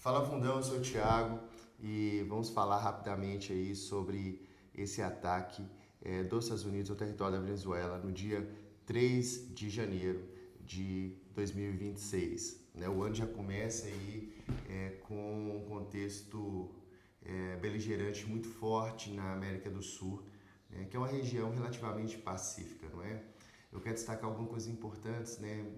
Fala Fundão, eu sou o Thiago e vamos falar rapidamente aí sobre esse ataque dos Estados Unidos ao território da Venezuela no dia 3 de janeiro de 2026. Né? O ano já começa aí com um contexto beligerante muito forte na América do Sul, que é uma região relativamente pacífica, não é? Eu quero destacar algumas coisas importantes, né?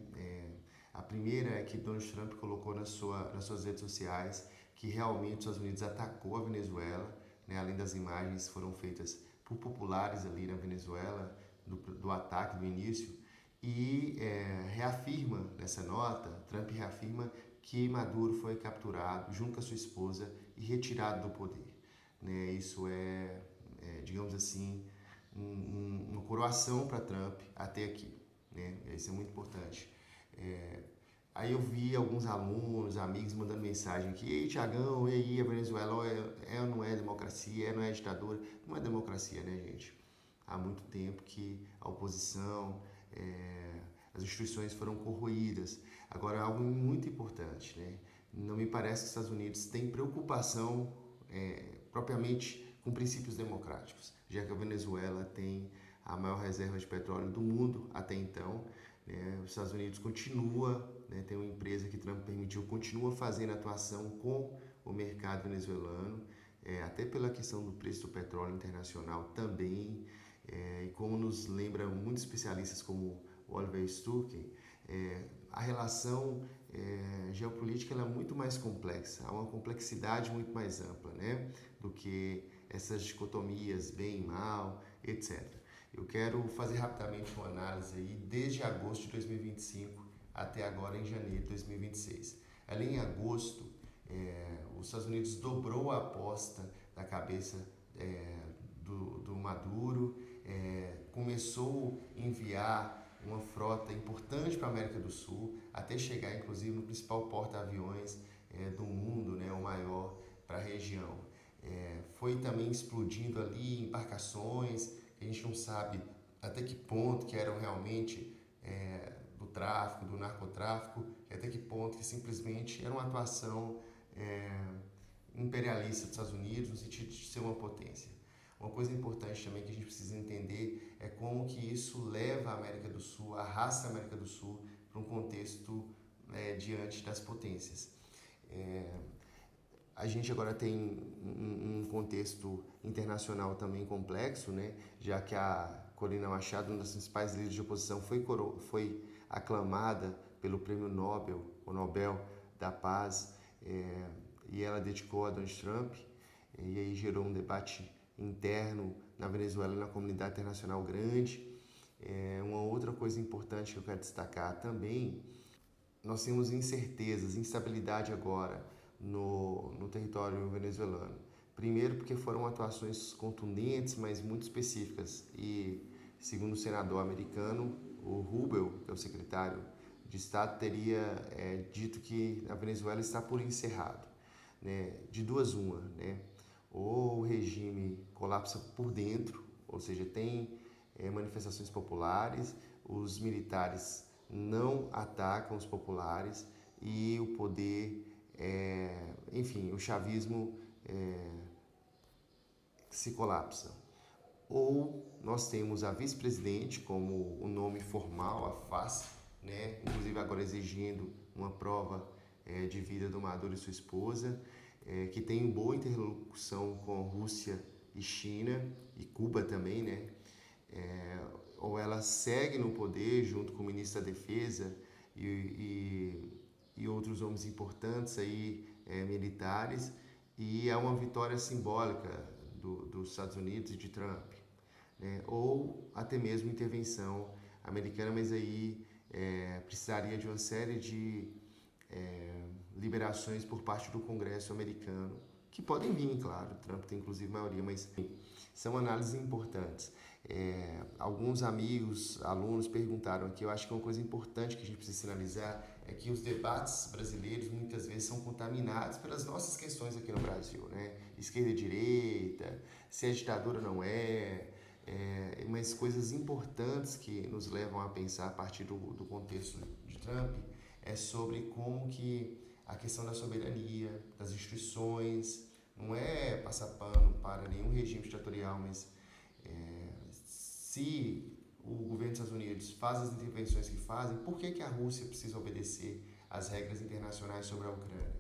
A primeira é que Donald Trump colocou nas suas redes sociais que realmente os Estados Unidos atacou a Venezuela, né? Além das imagens que foram feitas por populares ali na Venezuela, do ataque, do início, e reafirma nessa nota, Trump reafirma que Maduro foi capturado junto com a sua esposa e retirado do poder. Né? Isso digamos assim, uma coroação para Trump até aqui. Né? Isso é muito importante. Aí eu vi alguns alunos, amigos mandando mensagem aqui: ei, Tiagão, e aí, a Venezuela ou não é democracia, não é ditadura? Não é democracia, né, gente? Há muito tempo que a oposição, as instituições foram corroídas. Agora, algo muito importante, né? Não me parece que os Estados Unidos têm preocupação propriamente com princípios democráticos, já que a Venezuela tem a maior reserva de petróleo do mundo até então. Os Estados Unidos continua, tem uma empresa que Trump permitiu, continua fazendo atuação com o mercado venezuelano, até pela questão do preço do petróleo internacional também, e como nos lembram muitos especialistas como Oliver Sturgeon, a relação geopolítica ela é muito mais complexa, há uma complexidade muito mais ampla, né, do que essas dicotomias bem e mal, etc. Eu quero fazer rapidamente uma análise aí desde agosto de 2025 até agora em janeiro de 2026. Ali em agosto, os Estados Unidos dobrou a aposta da cabeça do Maduro, começou a enviar uma frota importante para a América do Sul, até chegar inclusive no principal porta-aviões do mundo, né, o maior para a região. Foi também explodindo ali embarcações, que a gente não sabe até que ponto que eram realmente do tráfico, do narcotráfico, e até que ponto que simplesmente era uma atuação imperialista dos Estados Unidos, no sentido de ser uma potência. Uma coisa importante também que a gente precisa entender é como que isso leva a América do Sul, arrasta a América do Sul para um contexto diante das potências. A gente agora tem um contexto internacional também complexo, né? Já que a Corina Machado, uma das principais líderes de oposição, foi aclamada pelo Prêmio Nobel, o Nobel da Paz, e ela dedicou a Donald Trump, e aí gerou um debate interno na Venezuela e na comunidade internacional grande. Uma outra coisa importante que eu quero destacar também, nós temos incertezas, instabilidade agora no território venezuelano. Primeiro porque foram atuações contundentes, mas muito específicas, e segundo o senador americano, o Rubio, que é o secretário de Estado, teria dito que a Venezuela está por encerrado. Né? De duas uma, né? Ou o regime colapsa por dentro, ou seja, tem manifestações populares, os militares não atacam os populares e o poder, enfim, o chavismo se colapsa. Ou nós temos a vice-presidente como o nome formal, a face, né? Inclusive agora exigindo uma prova de vida do Maduro e sua esposa, que tem boa interlocução com Rússia e China, e Cuba também, né? Ou ela segue no poder junto com o ministro da Defesa e outros homens importantes aí, militares, e é uma vitória simbólica dos Estados Unidos e de Trump, né? Ou até mesmo intervenção americana, mas aí precisaria de uma série de liberações por parte do Congresso americano, que podem vir, claro, Trump tem inclusive maioria, mas são análises importantes. Alguns amigos, alunos perguntaram aqui, eu acho que uma coisa importante que a gente precisa sinalizar é que os debates brasileiros muitas vezes são contaminados pelas nossas questões aqui no Brasil, né? Esquerda e direita, se é ditadura ou não mas coisas importantes que nos levam a pensar a partir do contexto de Trump é sobre como que a questão da soberania, das restrições, não é passar pano para nenhum regime ditatorial, mas se o governo dos Estados Unidos faz as intervenções que fazem, por que a Rússia precisa obedecer às regras internacionais sobre a Ucrânia?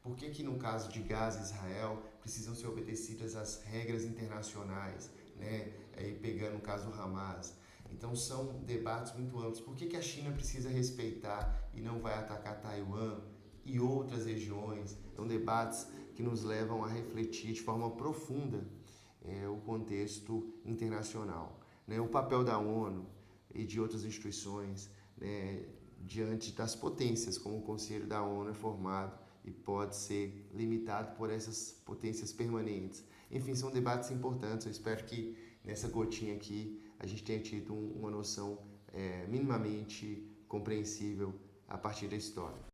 Por que no caso de Gaza e Israel precisam ser obedecidas as regras internacionais, né? Aí pegando o caso do Hamas. Então são debates muito amplos. Por que a China precisa respeitar e não vai atacar Taiwan e outras regiões? São debates que nos levam a refletir de forma profunda o contexto internacional, né? O papel da ONU e de outras instituições, né, diante das potências, como o Conselho da ONU é formado e pode ser limitado por essas potências permanentes. Enfim, são debates importantes. Eu espero que nessa gotinha aqui a gente tenha tido uma noção minimamente compreensível a partir da história.